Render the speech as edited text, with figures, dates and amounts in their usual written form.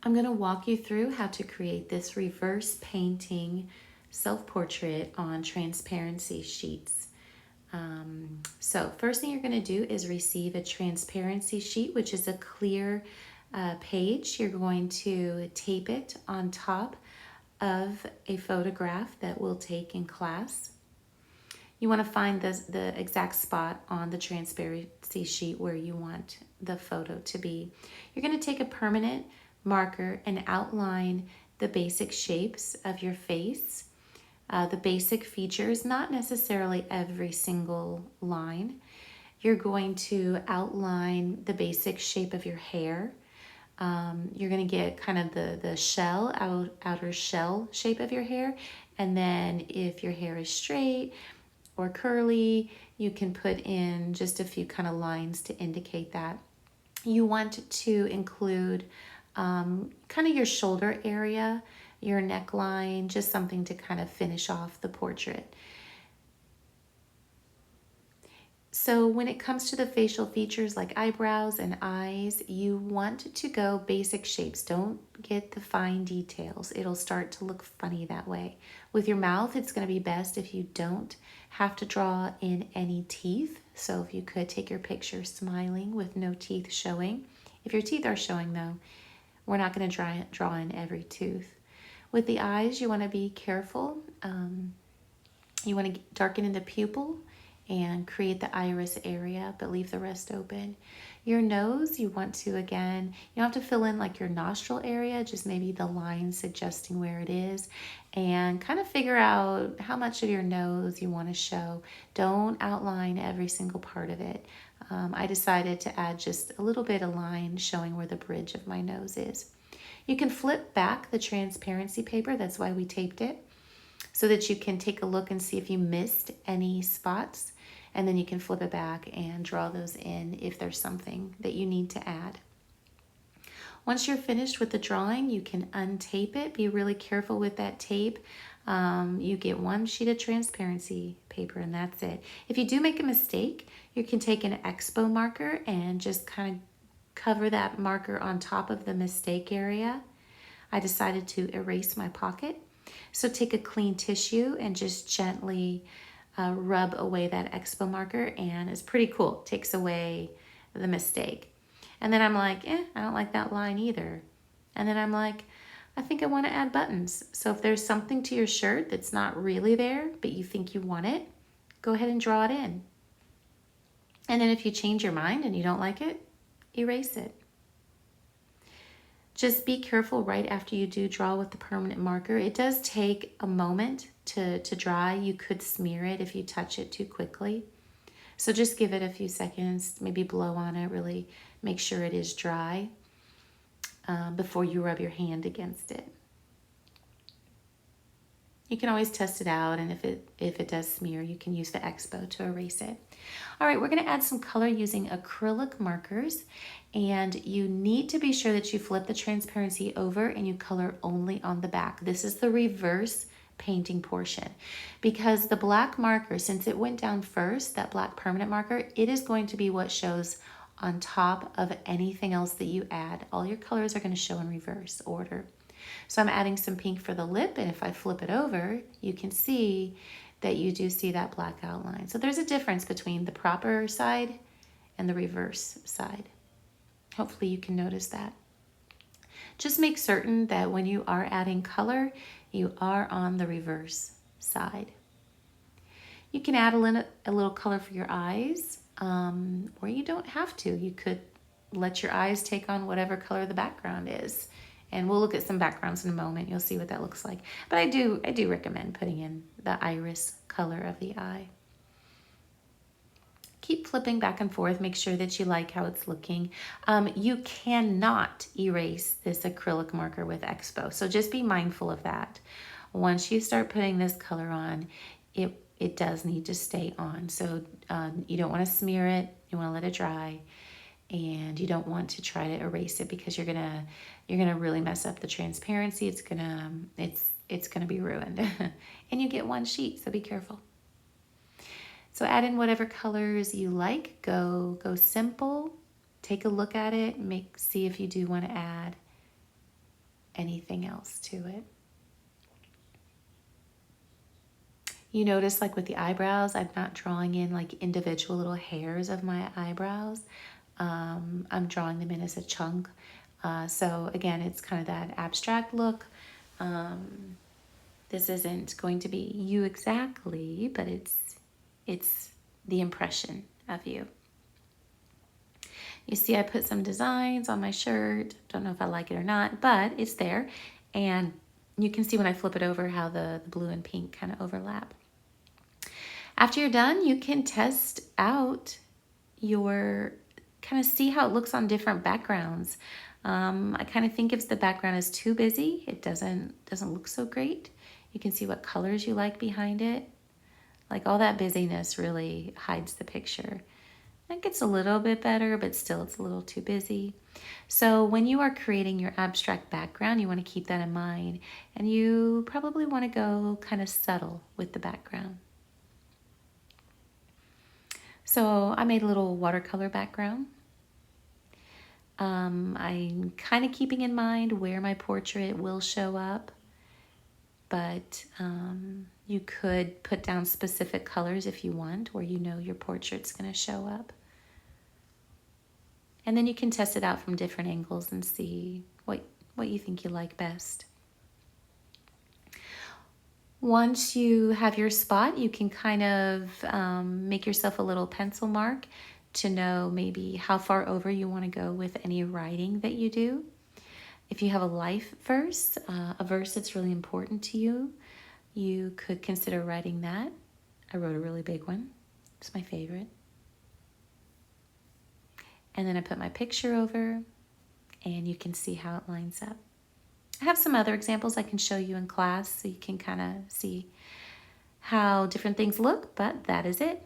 I'm going to walk you through how to create this reverse painting self-portrait on transparency sheets. So first thing you're going to do is receive a transparency sheet, which is a clear page. You're going to tape it on top of a photograph that we'll take in class. You want to find the exact spot on the transparency sheet where you want the photo to be. You're going to take a permanent marker and outline the basic shapes of your face, the basic features, not necessarily every single line. You're going to outline the basic shape of your hair. You're going to get kind of the outer shell shape of your hair. And then if your hair is straight or curly, you can put in just a few kind of lines to indicate that. You want to include kind of your shoulder area, your neckline, just something to kind of finish off the portrait. So when it comes to the facial features like eyebrows and eyes, you want to go basic shapes. Don't get the fine details. It'll start to look funny that way. With your mouth, it's going to be best if you don't have to draw in any teeth. So if you could take your picture smiling with no teeth showing. If your teeth are showing though, we're not going to draw in every tooth. With the eyes, you want to be careful. You want to darken in the pupil and create the iris area, but leave the rest open. Your nose, you want to, again, you don't have to fill in like your nostril area, just maybe the line suggesting where it is, and kind of figure out how much of your nose you want to show. Don't outline every single part of it. I decided to add just a little bit of line showing where the bridge of my nose is. You can flip back the transparency paper, that's why we taped it, so that you can take a look and see if you missed any spots. And then you can flip it back and draw those in if there's something that you need to add. Once you're finished with the drawing, you can untape it. Be really careful with that tape. You get one sheet of transparency paper and that's it. If you do make a mistake, you can take an Expo marker and just kind of cover that marker on top of the mistake area. I decided to erase my pocket. So take a clean tissue and just gently rub away that Expo marker, and it's pretty cool. It takes away the mistake. And then I'm like, I don't like that line either. And then I'm like, I think I want to add buttons. So if there's something to your shirt that's not really there, but you think you want it, go ahead and draw it in. And then if you change your mind and you don't like it, erase it. Just be careful right after you do draw with the permanent marker. It does take a moment to dry. You could smear it if you touch it too quickly. So just give it a few seconds, maybe blow on it, really make sure it is dry before you rub your hand against it. You can always test it out, and if it does smear, you can use the Expo to erase it. All right, we're going to add some color using acrylic markers, and you need to be sure that you flip the transparency over and you color only on the back. This is the reverse painting portion, because the black marker, since it went down first, that black permanent marker, it is going to be what shows on top of anything else that you add. All your colors are going to show in reverse order. So I'm adding some pink for the lip, and if I flip it over, you can see that you do see that black outline. So there's a difference between the proper side and the reverse side. Hopefully you can notice that. Just make certain that when you are adding color, you are on the reverse side. You can add a little color for your eyes, or you don't have to. You could let your eyes take on whatever color the background is. And we'll look at some backgrounds in a moment. You'll see what that looks like. But I do recommend putting in the iris color of the eye. Keep flipping back and forth. Make sure that you like how it's looking. You cannot erase this acrylic marker with Expo. So just be mindful of that. Once you start putting this color on, it does need to stay on. So you don't want to smear it. You want to let it dry. And you don't want to try to erase it, because you're gonna really mess up the transparency. It's gonna be ruined. And you get one sheet, so be careful. So add in whatever colors you like. Go simple. Take a look at it. See if you do want to add anything else to it. You notice like with the eyebrows, I'm not drawing in like individual little hairs of my eyebrows. I'm drawing them in as a chunk. So again, it's kind of that abstract look. This isn't going to be you exactly, but it's the impression of you. You see I put some designs on my shirt. Don't know if I like it or not, but it's there. And you can see when I flip it over how the blue and pink kind of overlap. After you're done, you can test out your, kind of see how it looks on different backgrounds. I kind of think if the background is too busy, it doesn't look so great. You can see what colors you like behind it. Like all that busyness really hides the picture. It gets a little bit better, but still it's a little too busy. So when you are creating your abstract background, you want to keep that in mind, and you probably want to go kind of subtle with the background. So I made a little watercolor background. I'm kind of keeping in mind where my portrait will show up, but you could put down specific colors if you want, where you know your portrait's going to show up. And then you can test it out from different angles and see what you think you like best. Once you have your spot, you can kind of make yourself a little pencil mark to know maybe how far over you want to go with any writing that you do. If you have a life verse, a verse that's really important to you, you could consider writing that. I wrote a really big one. It's my favorite. And then I put my picture over, and you can see how it lines up. I have some other examples I can show you in class so you can kind of see how different things look, but that is it.